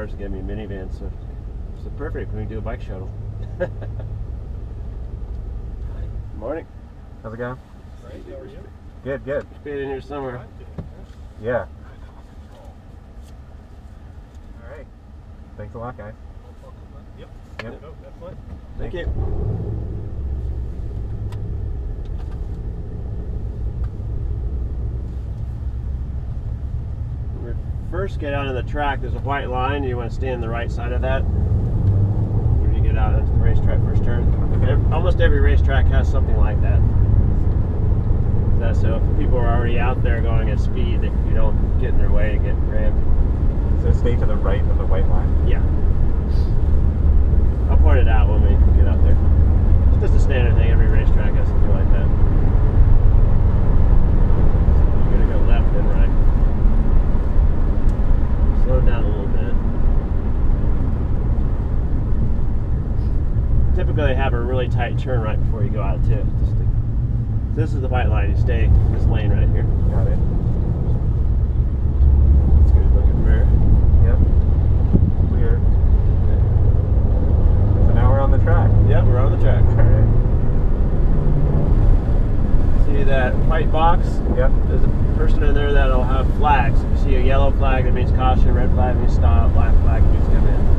cars to give me a minivan, so it's perfect. We can do a bike shuttle. Good morning. How's it going? Great, how are you? Good, good. Stayed in here somewhere. Yeah. All right. Thanks a lot, guys. Yep. Yep. Go, have fun. Thank you. When we first get out on the track, there's a white line. You want to stay on the right side of that when you get out onto the racetrack first turn. Almost every racetrack has something like that. So if people are already out there going at speed, that you don't get in their way and get rammed. So stay to the right of the white line. Yeah. I'll point it out when we get out there. It's just a standard thing. Every racetrack has something like that. You're gonna go left and right. Slow down a little bit. Typically, they have a really tight turn right before you go out too. This is the white line. You stay in this lane right here. Got it. It's good looking mirror. Yep. Weird. So now we're on the track. Yep, we're on the track. All right. See that white box? Yep. There's a person in there that'll have flags. If you see a yellow flag, that means caution. Red flag means stop. Black flag means come in.